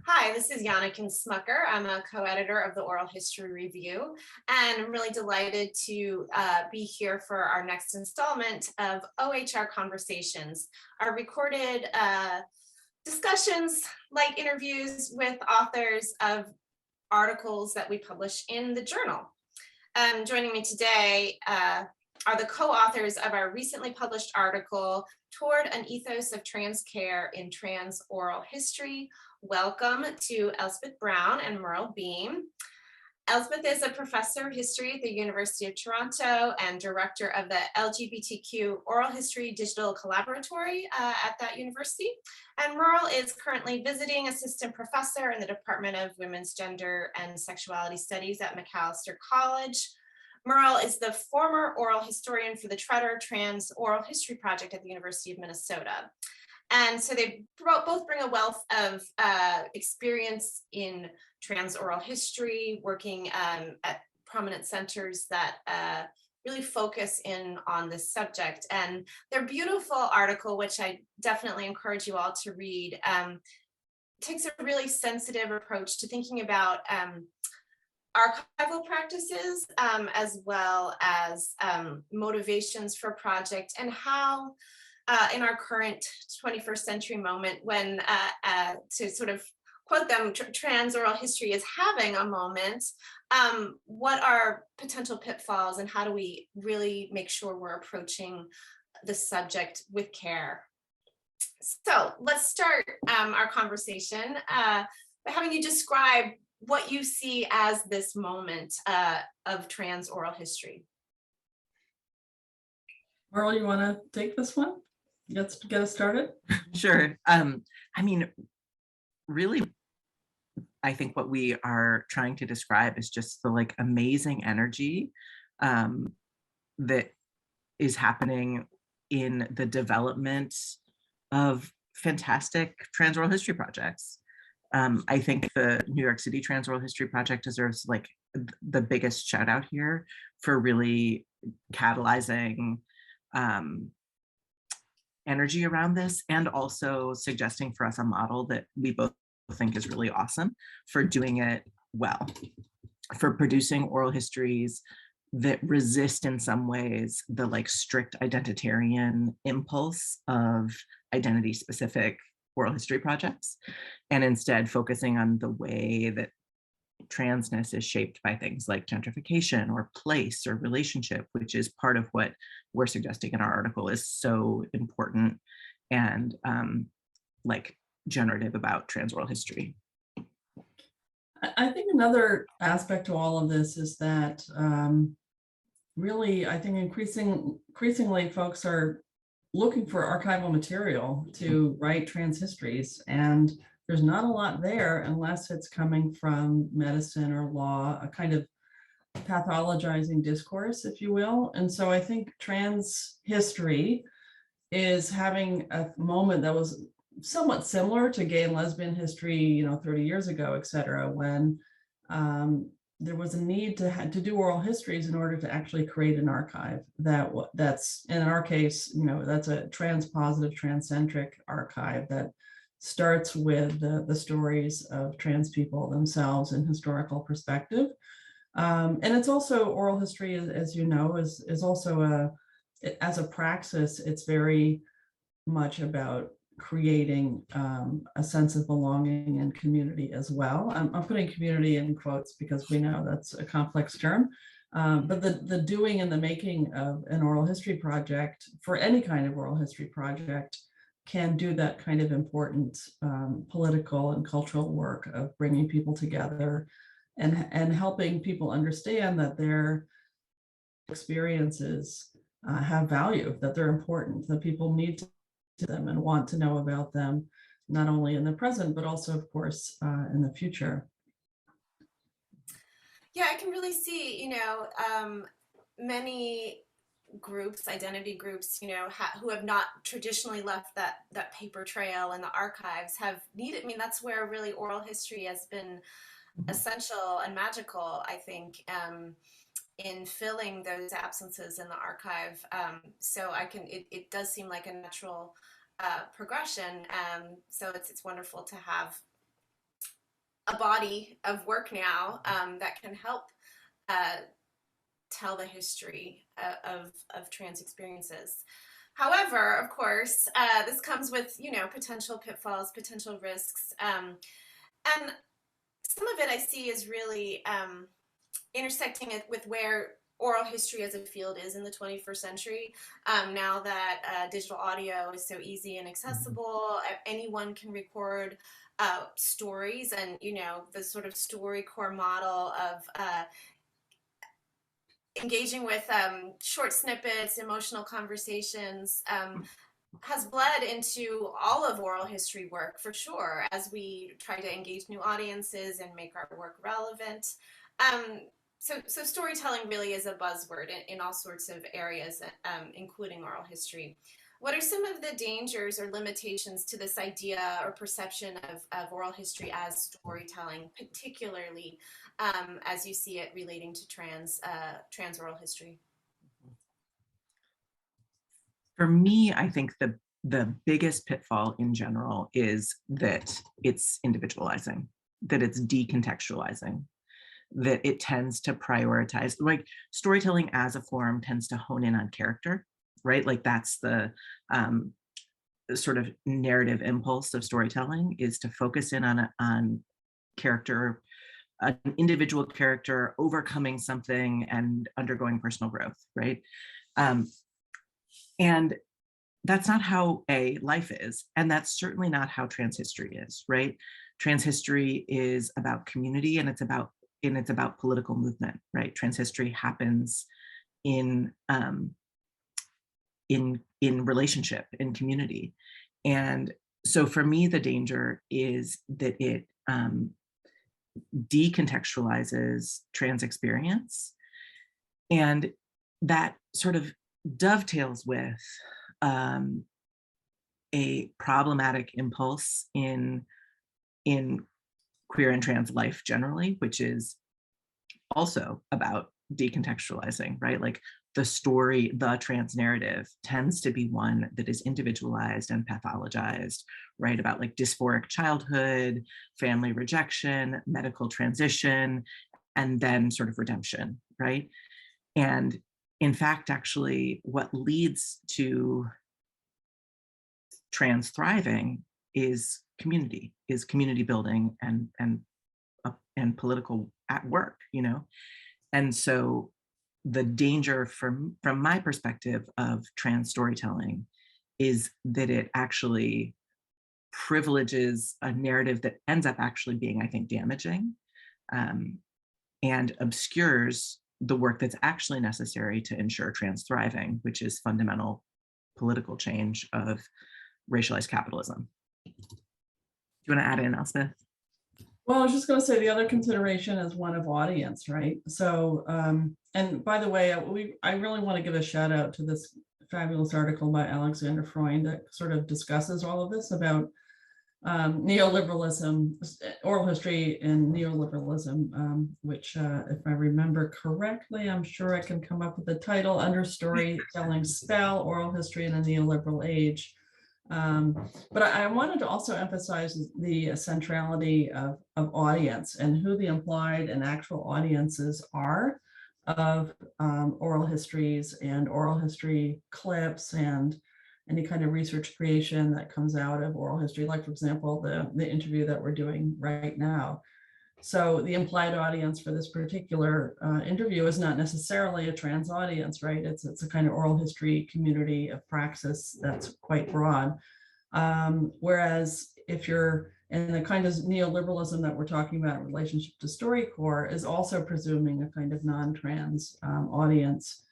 Hi, this is Janneken Smucker. I'm a co-editor of the Oral History Review, and I'm really delighted to be here for our next installment of OHR Conversations, our recorded discussions, like interviews with authors of articles that we publish in the journal. Joining me today are the co-authors of our recently published article, Toward an Ethos of Trans Care in Trans Oral History. Welcome to Elspeth Brown and Myrl Beam. Elspeth is a professor of history at the University of Toronto and director of the LGBTQ Oral History Digital Collaboratory at that university. And Myrl is currently visiting assistant professor in the Department of Women's Gender and Sexuality Studies at Macalester College. Myrl is the former oral historian for the Tretter Trans Oral History Project at the University of Minnesota. And so they both bring a wealth of experience in trans oral history, working at prominent centers that really focus in on this subject. And their beautiful article, which I definitely encourage you all to read, takes a really sensitive approach to thinking about archival practices, as well as motivations for project, and how in our current 21st century moment, when to sort of quote them, trans oral history is having a moment, what are potential pitfalls and how do we really make sure we're approaching the subject with care? So let's start our conversation by having you describe what you see as this moment of trans oral history. Myrl, you want to take this one? Let's get us started. Sure. I mean, really, I think what we are trying to describe is just the amazing energy that is happening in the development of fantastic trans oral history projects. I think the New York City Trans Oral History Project deserves the biggest shout out here for really catalyzing energy around this, and also suggesting for us a model that we both think is really awesome for doing it well, for producing oral histories that resist in some ways the strict identitarian impulse of identity specific oral history projects, and instead focusing on the way that transness is shaped by things like gentrification or place or relationship, which is part of what we're suggesting in our article is so important and generative about trans oral history. I think another aspect to all of this is that really, I think increasingly folks are looking for archival material to write trans histories, and there's not a lot there unless it's coming from medicine or law, a kind of pathologizing discourse, if you will. And so I think trans history is having a moment that was somewhat similar to gay and lesbian history, 30 years ago, et cetera, when there was a need to do oral histories in order to actually create an archive that's in our case, that's a trans positive, transcentric archive that starts with the stories of trans people themselves in historical perspective. And it's also oral history, as you know, is also as a praxis, it's very much about creating a sense of belonging and community as well. I'm putting community in quotes because we know that's a complex term, but the doing and the making of an oral history project, for any kind of oral history project, can do that kind of important political and cultural work of bringing people together and helping people understand that their experiences have value, that they're important, that people need to them and want to know about them, not only in the present, but also, of course, in the future. Yeah, I can really see, many groups, identity groups, who have not traditionally left that paper trail in the archives have needed. I mean, that's where really oral history has been essential and magical, I think, in filling those absences in the archive. So it does seem like a natural progression. So it's wonderful to have a body of work now that can help tell the history of trans experiences. However, of course, this comes with, potential pitfalls, potential risks. And some of it I see is really intersecting it with where oral history as a field is in the 21st century. Now that digital audio is so easy and accessible, anyone can record stories, and, the sort of StoryCorps model of engaging with short snippets, emotional conversations, has bled into all of oral history work for sure, as we try to engage new audiences and make our work relevant. So storytelling really is a buzzword in all sorts of areas, including oral history. What are some of the dangers or limitations to this idea or perception of oral history as storytelling, particularly as you see it relating to trans oral history? For me, I think the biggest pitfall in general is that it's individualizing, that it's decontextualizing, that it tends to prioritize, like storytelling as a form tends to hone in on character, right? Like that's the sort of narrative impulse of storytelling, is to focus in on character, an individual character overcoming something and undergoing personal growth, right? And that's not how life is. And that's certainly not how trans history is, right? Trans history is about community, and it's about political movement, right? Trans history happens in relationship, in community. And so for me, the danger is that it decontextualizes trans experience. And that sort of dovetails with a problematic impulse in queer and trans life generally, which is also about decontextualizing, right? Like the story, the trans narrative tends to be one that is individualized and pathologized, right? About like dysphoric childhood, family rejection, medical transition, and then sort of redemption, right? And in fact, actually, what leads to trans thriving is community building and political at work, And so the danger from my perspective of trans storytelling is that it actually privileges a narrative that ends up actually being, I think, damaging, and obscures the work that's actually necessary to ensure trans thriving, which is fundamental political change of racialized capitalism. Do you want to add in, Elspeth? Well, I was just going to say the other consideration is one of audience, right? So, and by the way, I really want to give a shout out to this fabulous article by Alexander Freund that sort of discusses all of this about neoliberalism, oral history and neoliberalism, which if I remember correctly, I'm sure I can come up with the title, Under Storytelling Spell, Oral History in a Neoliberal Age. But I wanted to also emphasize the centrality of audience and who the implied and actual audiences are of oral histories and oral history clips and any kind of research creation that comes out of oral history, like, for example, the interview that we're doing right now. So the implied audience for this particular interview is not necessarily a trans audience, right? It's a kind of oral history community of praxis that's quite broad. Whereas if you're in the kind of neoliberalism that we're talking about in relationship to StoryCorps is also presuming a kind of non-trans audience.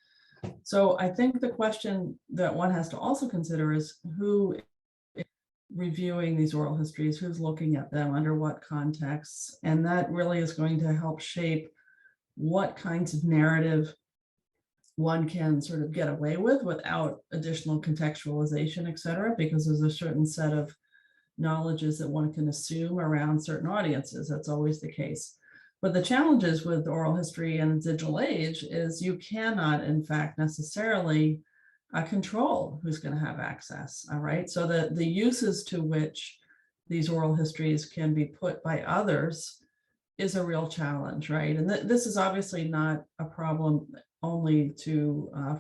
So I think the question that one has to also consider is who is reviewing these oral histories, who's looking at them, under what contexts, and that really is going to help shape what kinds of narrative one can sort of get away with without additional contextualization, et cetera, because there's a certain set of knowledges that one can assume around certain audiences. That's always the case. But the challenges with oral history in the digital age is you cannot, in fact, necessarily control who's going to have access. All right. So the uses to which these oral histories can be put by others is a real challenge, right? And this is obviously not a problem only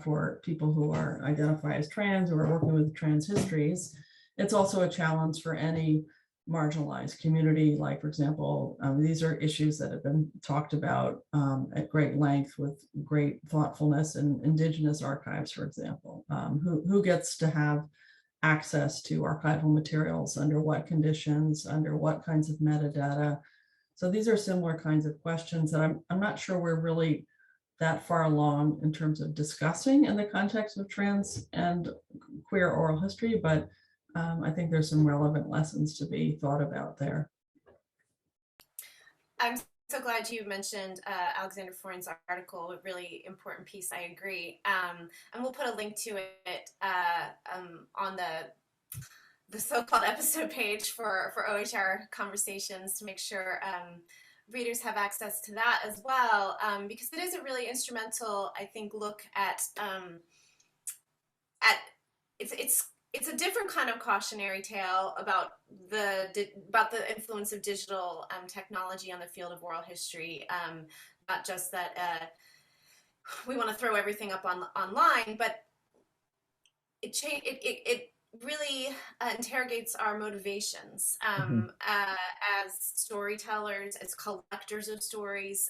for people who are identify as trans or are working with trans histories. It's also a challenge for any marginalized community. Like, for example, these are issues that have been talked about at great length with great thoughtfulness in Indigenous archives, for example. Who gets to have access to archival materials, under what conditions, under what kinds of metadata? So these are similar kinds of questions that I'm not sure we're really that far along in terms of discussing in the context of trans and queer oral history, but I think there's some relevant lessons to be thought about there. I'm so glad you mentioned Alexander Freund's article, a really important piece. I agree. And we'll put a link to it on the so-called episode page for OHR Conversations to make sure readers have access to that as well, because it is a really instrumental, I think, look at it's a different kind of cautionary tale about the influence of digital technology on the field of oral history. Not just that we want to throw everything up online, but it really interrogates our motivations as storytellers, as collectors of stories,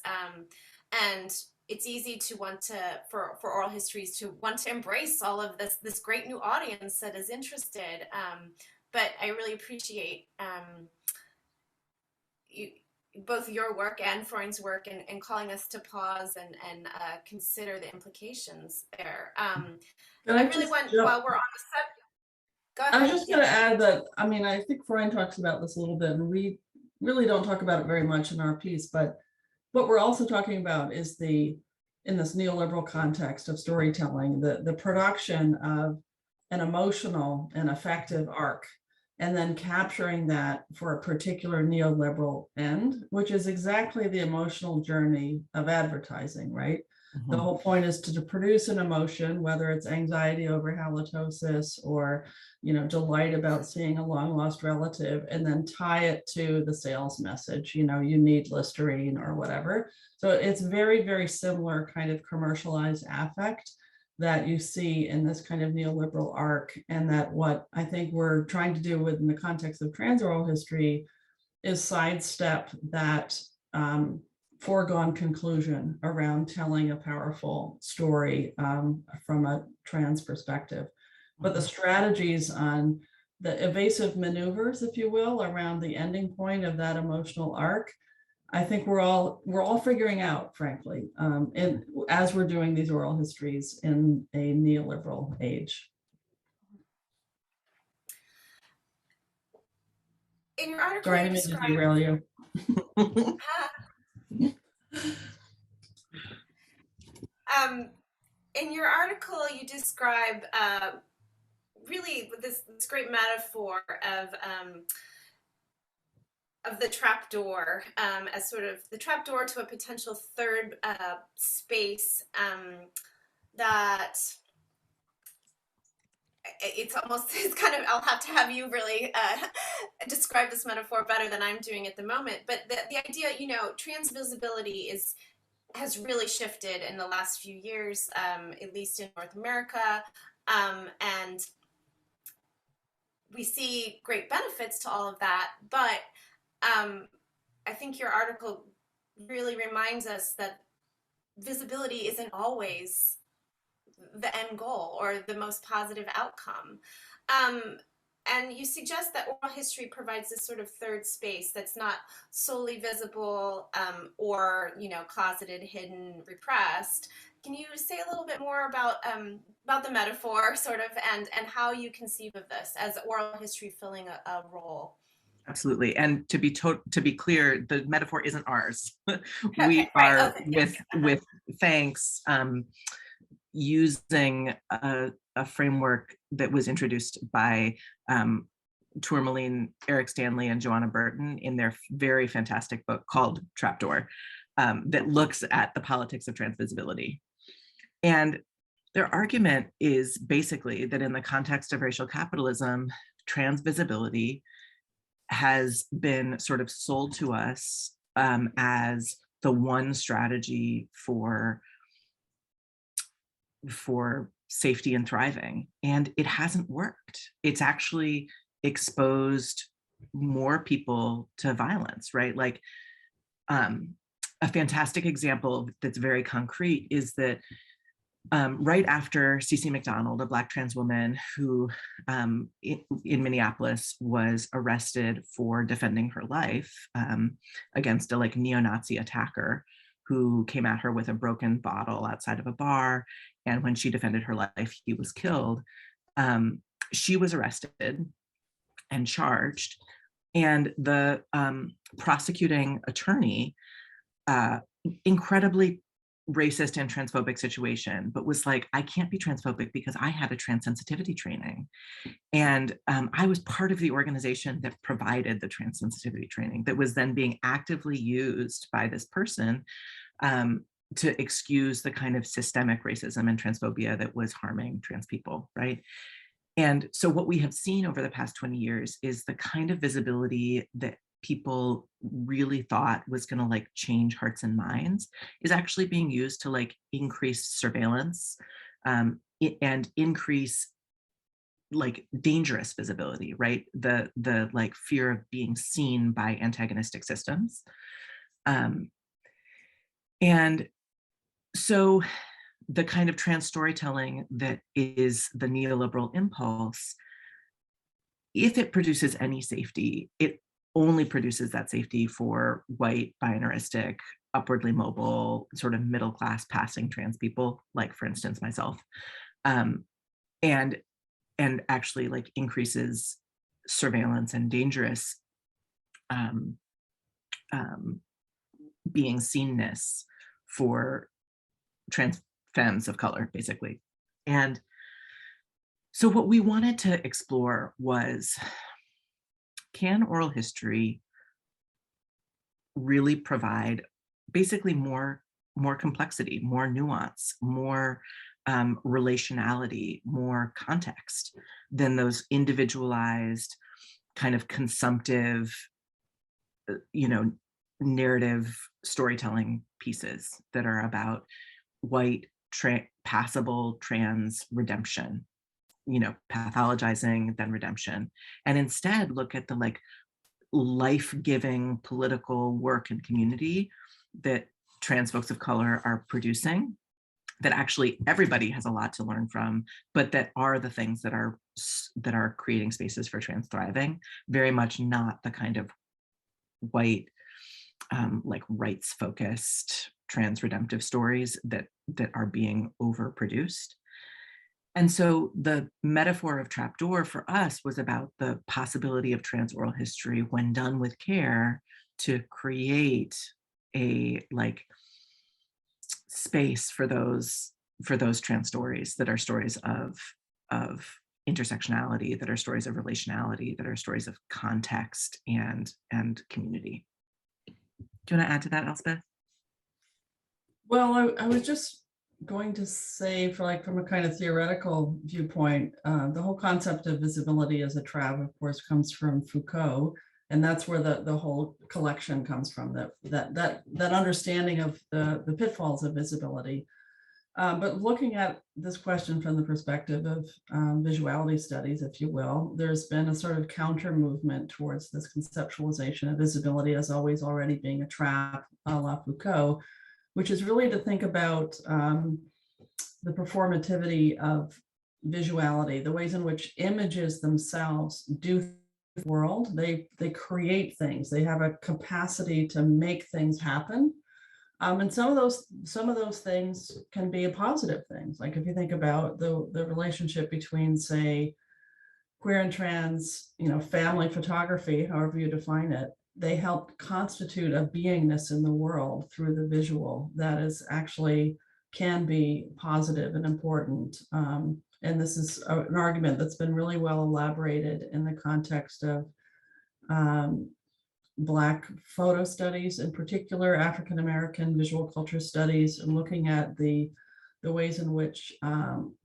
and it's easy to want to, for oral histories, to want to embrace all of this great new audience that is interested. But I really appreciate both your work and Freund's work in calling us to pause and consider the implications there. I really want, while we're on the subject, go ahead. I was just going to add that, I mean, I think Freund talks about this a little bit, and we really don't talk about it very much in our piece, but what we're also talking about is in this neoliberal context of storytelling, the production of an emotional and effective arc, and then capturing that for a particular neoliberal end, which is exactly the emotional journey of advertising, right? Mm-hmm. The whole point is to produce an emotion, whether it's anxiety over halitosis or, delight about seeing a long lost relative, and then tie it to the sales message, you need Listerine or whatever. So it's very, very similar kind of commercialized affect that you see in this kind of neoliberal arc, and that what I think we're trying to do within the context of trans oral history is sidestep that foregone conclusion around telling a powerful story from a trans perspective. But the strategies on the evasive maneuvers, if you will, around the ending point of that emotional arc, I think we're all figuring out, frankly, as we're doing these oral histories in a neoliberal age. In your article, sorry, I didn't mean to derail you. In your article, you describe really this great metaphor of the trapdoor as sort of the trapdoor to a potential third space that it's kind of, I'll have to have you really describe this metaphor better than I'm doing at the moment. But the idea, trans visibility has really shifted in the last few years, at least in North America. And we see great benefits to all of that. But I think your article really reminds us that visibility isn't always the end goal or the most positive outcome. And you suggest that oral history provides this sort of third space that's not solely visible or, closeted, hidden, repressed. Can you say a little bit more about the metaphor, sort of, and how you conceive of this as oral history filling a role? Absolutely. And to be clear, the metaphor isn't ours. We are with thanks using a framework that was introduced by Tourmaline, Eric Stanley, and Joanna Burton in their very fantastic book called Trapdoor, that looks at the politics of transvisibility. And their argument is basically that in the context of racial capitalism, transvisibility has been sort of sold to us as the one strategy for safety and thriving. And it hasn't worked. It's actually exposed more people to violence, right? Like a fantastic example that's very concrete is that right after Cece McDonald, a Black trans woman who in Minneapolis was arrested for defending her life against a neo-Nazi attacker who came at her with a broken bottle outside of a bar. And when she defended her life, he was killed. She was arrested and charged. And the prosecuting attorney, incredibly racist and transphobic situation, but was like, I can't be transphobic because I had a trans sensitivity training. And I was part of the organization that provided the trans sensitivity training that was then being actively used by this person to excuse the kind of systemic racism and transphobia that was harming trans people, right? And so what we have seen over the past 20 years is the kind of visibility that people really thought was going to change hearts and minds is actually being used to increase surveillance and increase dangerous visibility, right? The fear of being seen by antagonistic systems. And so the kind of trans storytelling that is the neoliberal impulse, if it produces any safety, it only produces that safety for white, binaristic, upwardly mobile, sort of middle-class passing trans people, like for instance, myself, and actually increases surveillance and dangerous being seenness for trans femmes of color, basically. And so what we wanted to explore was, can oral history really provide basically more complexity, more nuance, more relationality, more context than those individualized kind of consumptive, narrative storytelling pieces that are about white, passable trans redemption, pathologizing, then redemption, and instead look at the life-giving political work and community that trans folks of color are producing, that actually everybody has a lot to learn from, but that are the things that are creating spaces for trans thriving, very much not the kind of white, rights-focused trans redemptive stories that are being overproduced. And so the metaphor of trapdoor for us was about the possibility of trans oral history, when done with care, to create a space for those trans stories that are stories of intersectionality, that are stories of relationality, that are stories of context and community. Do you want to add to that, Elspeth? Well, I was just going to say, from a kind of theoretical viewpoint, the whole concept of visibility as a trap, of course, comes from Foucault, and that's where the whole collection comes from. That understanding of the pitfalls of visibility. But looking at this question from the perspective of visuality studies, if you will, there's been a sort of counter movement towards this conceptualization of visibility as always already being a trap, a la Foucault, which is really to think about the performativity of visuality, the ways in which images themselves do the world. They create things. They have a capacity to make things happen. And some of those things can be positive things. Like if you think about the relationship between, say, queer and trans, family photography, however you define it, they help constitute a beingness in the world through the visual that is actually can be positive and important. And this is an argument that's been really well elaborated in the context of Black photo studies, in particular African-American visual culture studies, and looking at the ways in which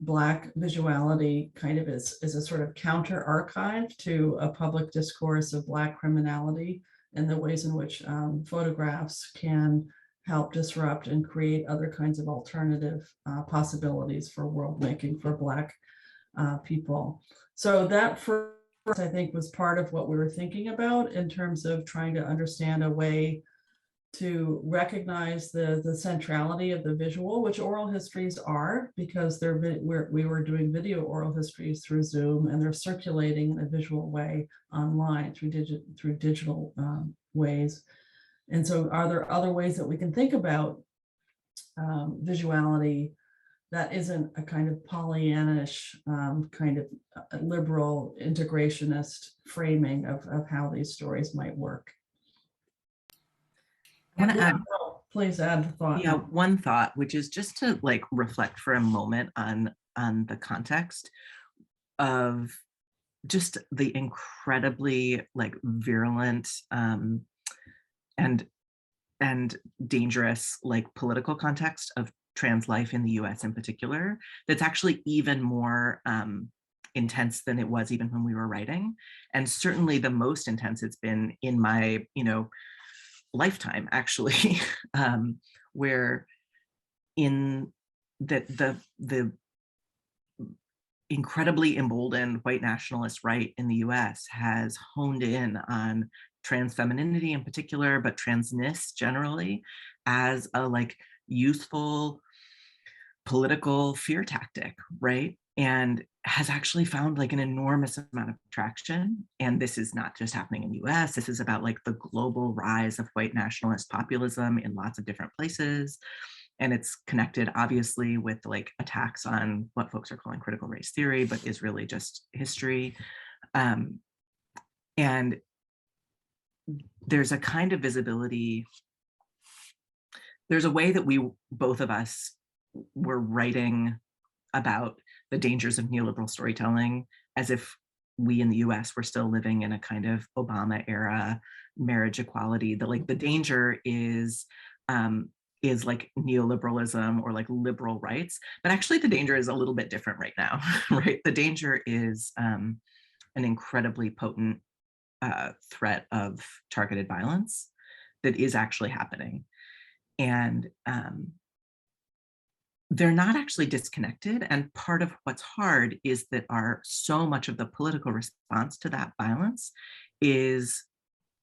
Black visuality kind of is a sort of counter archive to a public discourse of Black criminality and the ways in which photographs can help disrupt and create other kinds of alternative possibilities for world making for Black people. So that first, I think, was part of what we were thinking about in terms of trying to understand a way to recognize the centrality of the visual, which oral histories are, because we were doing video oral histories through Zoom, and they're circulating in a visual way online through digital ways. And so are there other ways that we can think about visuality that isn't a kind of Pollyannish kind of liberal integrationist framing of how these stories might work? I want to add, please add the thought. yeah, one thought, which is just to like reflect for a moment on the context of just the incredibly like virulent and dangerous like political context of trans life in the US in particular, that's actually even more intense than it was even when we were writing. And certainly the most intense it's been in my, lifetime, actually, where in that the incredibly emboldened white nationalist right in the US has honed in on trans femininity in particular, but transness generally, as a like useful political fear tactic, right? And has actually found like an enormous amount of traction. And this is not just happening in the US, this is about like the global rise of white nationalist populism in lots of different places. And it's connected obviously with like attacks on what folks are calling critical race theory, but is really just history. And there's a kind of visibility. There's a way that both of us were writing about the dangers of neoliberal storytelling as if we in the US were still living in a kind of Obama era marriage equality, that like the danger is like neoliberalism or like liberal rights, but actually the danger is a little bit different right now, right? The danger is an incredibly potent threat of targeted violence that is actually happening. And they're not actually disconnected. And part of what's hard is that so much of the political response to that violence is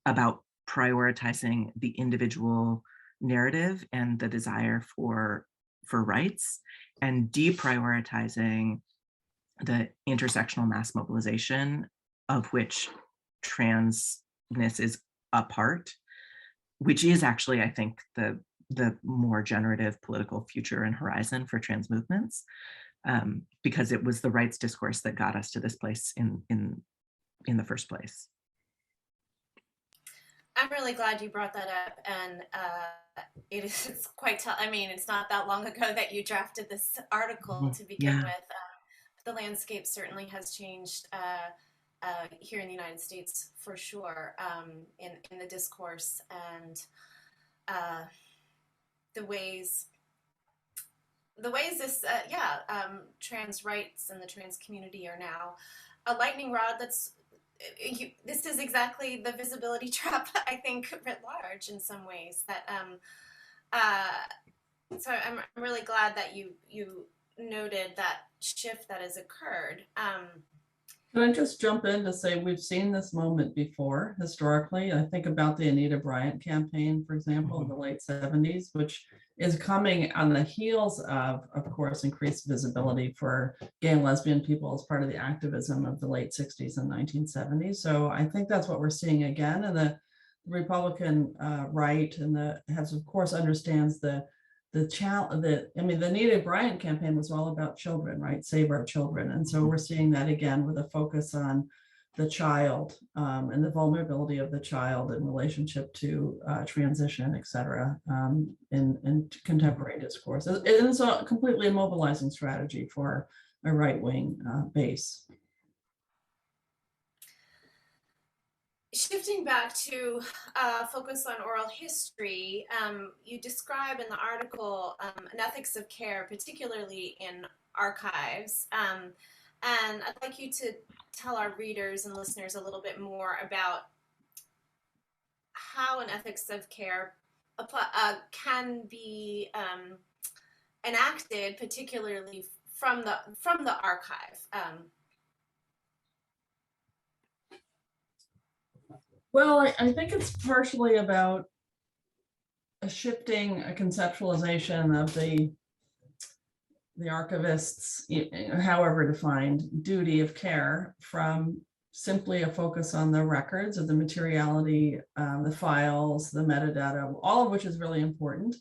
about prioritizing the individual narrative and the desire for rights, and deprioritizing the intersectional mass mobilization of which transness is a part, which is actually, I think, the more generative political future and horizon for trans movements, because it was the rights discourse that got us to this place in the first place. I'm really glad you brought that up, and it's quite I mean, it's not that long ago that you drafted this article to begin with. The landscape certainly has changed here in the United States for sure, in the discourse, and the ways this trans rights and the trans community are now a lightning rod that's this is exactly the visibility trap, I think, writ large in some ways. That so I'm really glad that you noted that shift that has occurred. Can I just jump in to say we've seen this moment before historically? I think about the Anita Bryant campaign, for example, in the late 70s, which is coming on the heels of course, increased visibility for gay and lesbian people as part of the activism of the late 60s and 1970s. So I think that's what we're seeing again. And the Republican right has, of course, understands the Anita Bryant campaign was all about children, right? Save our children. And so we're seeing that again with a focus on the child and the vulnerability of the child in relationship to transition, et cetera, in contemporary discourse. It is completely a mobilizing strategy for a right-wing base. Shifting back to focus on oral history, you describe in the article an ethics of care, particularly in archives. And I'd like you to tell our readers and listeners a little bit more about how an ethics of care can be enacted, particularly from the archive. Well, I think it's partially about a shifting, a conceptualization of the archivist's, however defined, duty of care from simply a focus on the records of the materiality, the files, the metadata, all of which is really important,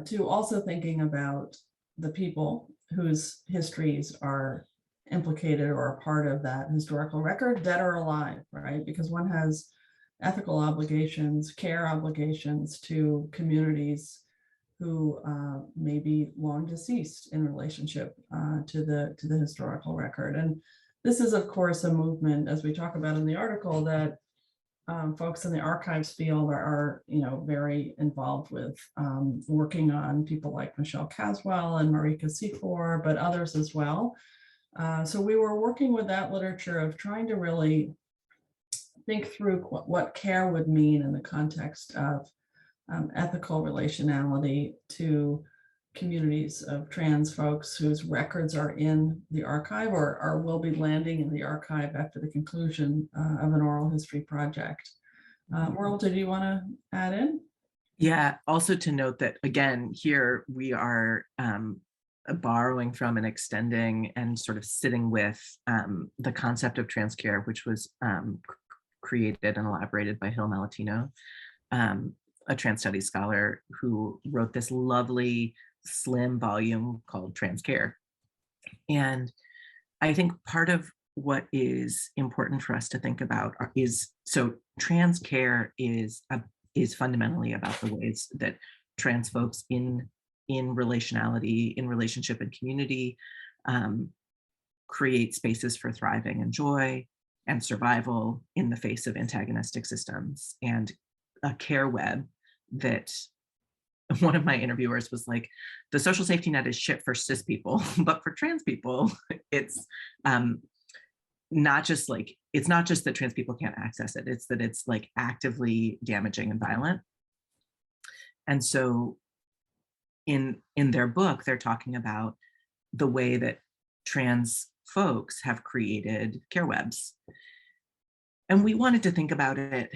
to also thinking about the people whose histories are implicated or are part of that historical record, dead or alive, right? Because one has ethical obligations, care obligations to communities who may be long deceased in relationship to the historical record. And this is, of course, a movement, as we talk about in the article, that folks in the archives field are very involved with, working on, people like Michelle Caswell and Marika Sefor, but others as well. So we were working with that literature of trying to really think through what care would mean in the context of ethical relationality to communities of trans folks whose records are in the archive or will be landing in the archive after the conclusion of an oral history project. Myrl, did you want to add in? Yeah, also to note that, again, here we are borrowing from and extending and sort of sitting with the concept of trans care, which was created and elaborated by Hill Malatino, a trans studies scholar who wrote this lovely slim volume called Trans Care. And I think part of what is important for us to think about is, so trans care is fundamentally about the ways that trans folks in relationality, in relationship and community, create spaces for thriving and joy and survival in the face of antagonistic systems, and a care web that one of my interviewers was like, the social safety net is shit for cis people, but for trans people, it's not just that trans people can't access it, it's that it's like actively damaging and violent. And so in their book, they're talking about the way that trans folks have created care webs. And we wanted to think about it,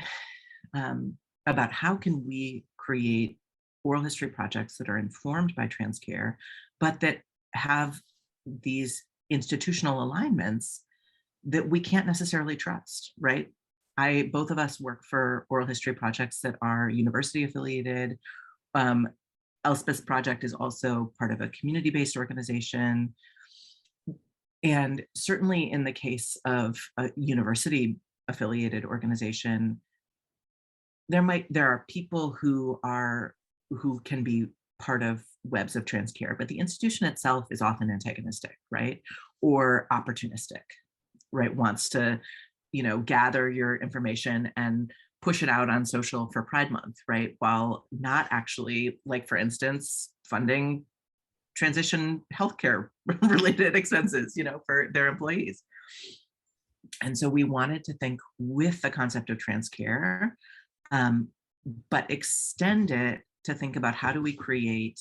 about how can we create oral history projects that are informed by trans care, but that have these institutional alignments that we can't necessarily trust, right? Both of us work for oral history projects that are university affiliated. Elspeth's project is also part of a community-based organization. And certainly in the case of a university affiliated organization, there are people who can be part of webs of trans care, but the institution itself is often antagonistic, right? Or opportunistic, right? Wants to, gather your information and push it out on social for Pride Month, right? While not actually, like, for instance, funding transition healthcare related expenses, for their employees. And so we wanted to think with the concept of trans care, but extend it to think about how do we create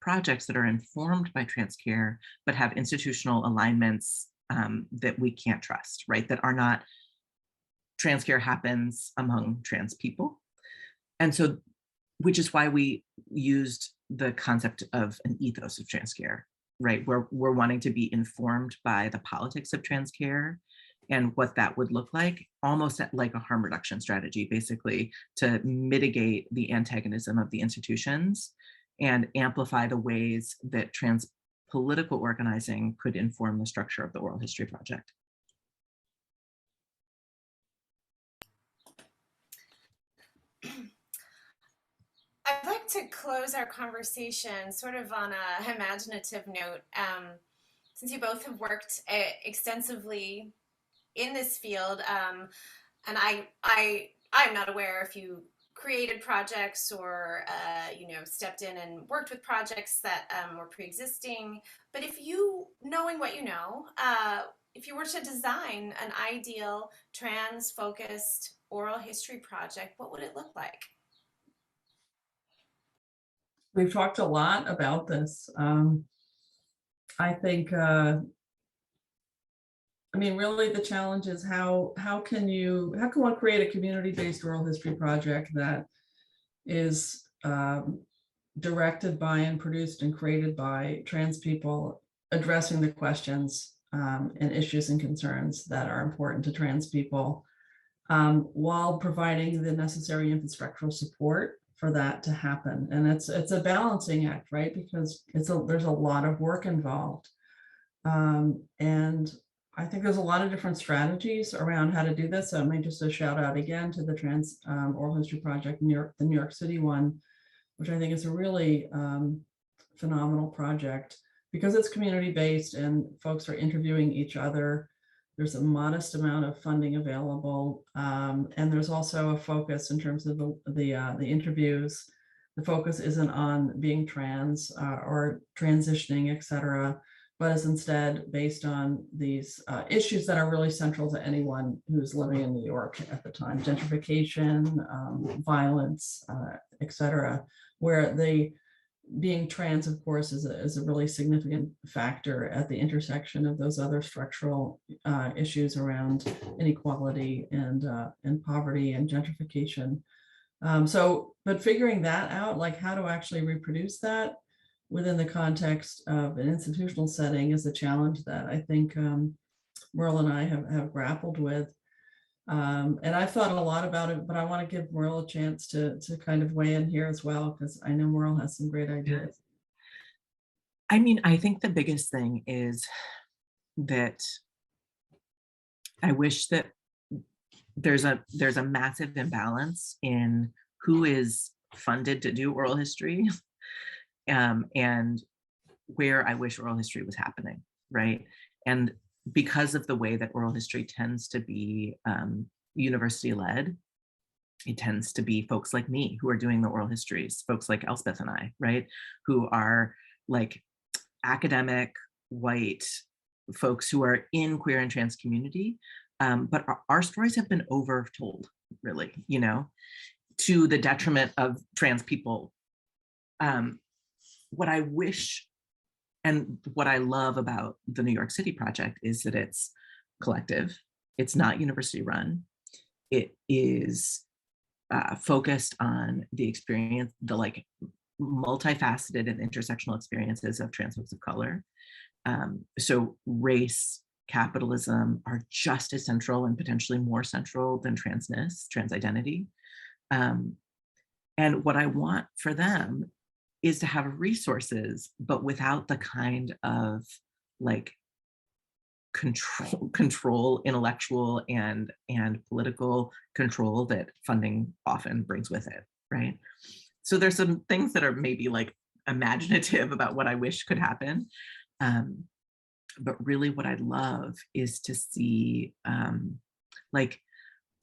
projects that are informed by trans care, but have institutional alignments that we can't trust, right? That are not, trans care happens among trans people. And so, which is why we used the concept of an ethos of trans care, right? We're wanting to be informed by the politics of trans care and what that would look like, almost like a harm reduction strategy, basically, to mitigate the antagonism of the institutions and amplify the ways that trans political organizing could inform the structure of the oral history project. I'd like to close our conversation sort of on a imaginative note. Since you both have worked extensively in this field, and I'm not aware if you created projects or stepped in and worked with projects that were pre-existing, but if you, knowing what you know, if you were to design an ideal trans-focused oral history project, what would it look like? We've talked a lot about this. I think, really the challenge is how can one create a community-based oral history project that is directed by and produced and created by trans people, addressing the questions and issues and concerns that are important to trans people, while providing the necessary infrastructural support for that to happen. And it's a balancing act, right? Because there's a lot of work involved. And I think there's a lot of different strategies around how to do this. So I mean, just a shout out again to the Trans Oral History Project, the New York City one, which I think is a really phenomenal project because it's community-based and folks are interviewing each other. There's a modest amount of funding available, and there's also a focus in terms of the interviews. The focus isn't on being trans or transitioning, et cetera, but is instead based on these issues that are really central to anyone who's living in New York at the time: gentrification, violence, et cetera, where being trans, of course, is a really significant factor at the intersection of those other structural issues around inequality and poverty and gentrification. But figuring that out, like how to actually reproduce that within the context of an institutional setting, is a challenge that I think Myrl and I have grappled with. And I've thought a lot about it, but I want to give Myrl a chance to kind of weigh in here as well, because I know Myrl has some great ideas. I mean, I think the biggest thing is that I wish that there's a massive imbalance in who is funded to do oral history and where I wish oral history was happening, right? And because of the way that oral history tends to be university-led, it tends to be folks like me who are doing the oral histories, folks like Elspeth and I, right? Who are like academic, white folks who are in queer and trans community. But our stories have been overtold, really, to the detriment of trans people. What I wish and what I love about the New York City project is that it's collective. It's not university run. It is focused on the experience, the like multifaceted and intersectional experiences of trans folks of color. So race, capitalism are just as central and potentially more central than transness, trans identity. And what I want for them is to have resources, but without the kind of like control, intellectual and political control that funding often brings with it, right? So there's some things that are maybe like imaginative about what I wish could happen. But really what I'd love is to see like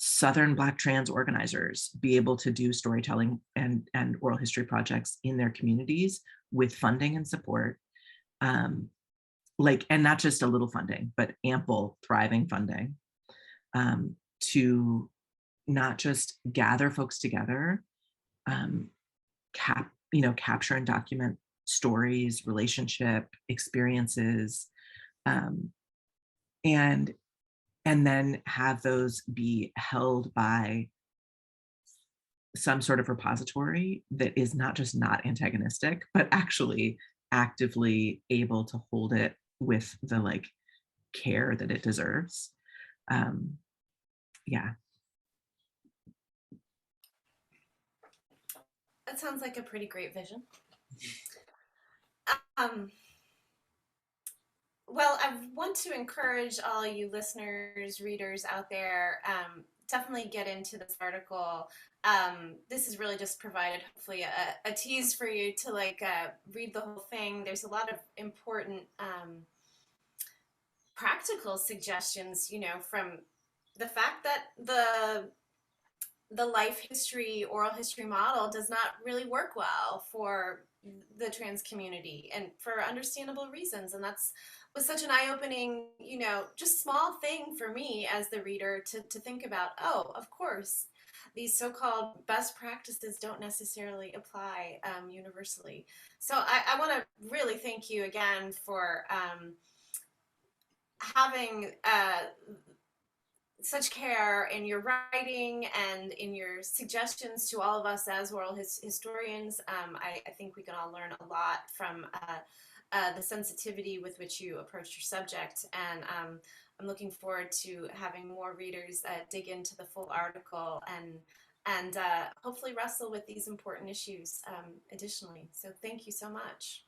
Southern Black trans organizers be able to do storytelling and oral history projects in their communities with funding and support. And not just a little funding, but ample, thriving funding to not just gather folks together, capture and document stories, relationship, experiences, and then have those be held by some sort of repository that is not just not antagonistic, but actually actively able to hold it with the like care that it deserves. Yeah. That sounds like a pretty great vision. Well, I want to encourage all you listeners, readers out there, definitely get into this article. This is really just provided hopefully a tease for you to like read the whole thing. There's a lot of important practical suggestions, from the fact that the life history, oral history model does not really work well for the trans community, and for understandable reasons. And that's was such an eye-opening, just small thing for me as the reader to think about. Oh, of course, these so-called best practices don't necessarily apply universally. So I want to really thank you again for having such care in your writing and in your suggestions to all of us as oral historians. I think we can all learn a lot from the sensitivity with which you approach your subject. And I'm looking forward to having more readers dig into the full article and hopefully wrestle with these important issues additionally. So thank you so much.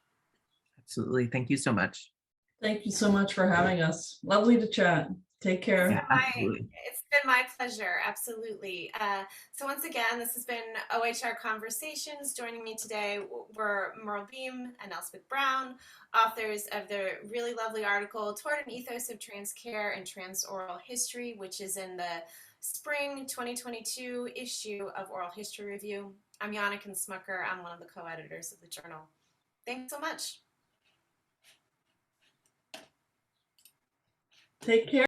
Absolutely. Thank you so much. Thank you so much for having us. Lovely to chat. Take care. Yeah, absolutely. It's been my pleasure. Absolutely. So once again, this has been OHR Conversations. Joining me today were Myrl Beam and Elspeth Brown, authors of the really lovely article Toward an Ethos of Trans Care and Trans Oral History, which is in the spring 2022 issue of Oral History Review. I'm Janneken Smucker. I'm one of the co-editors of the journal. Thanks so much. Take care.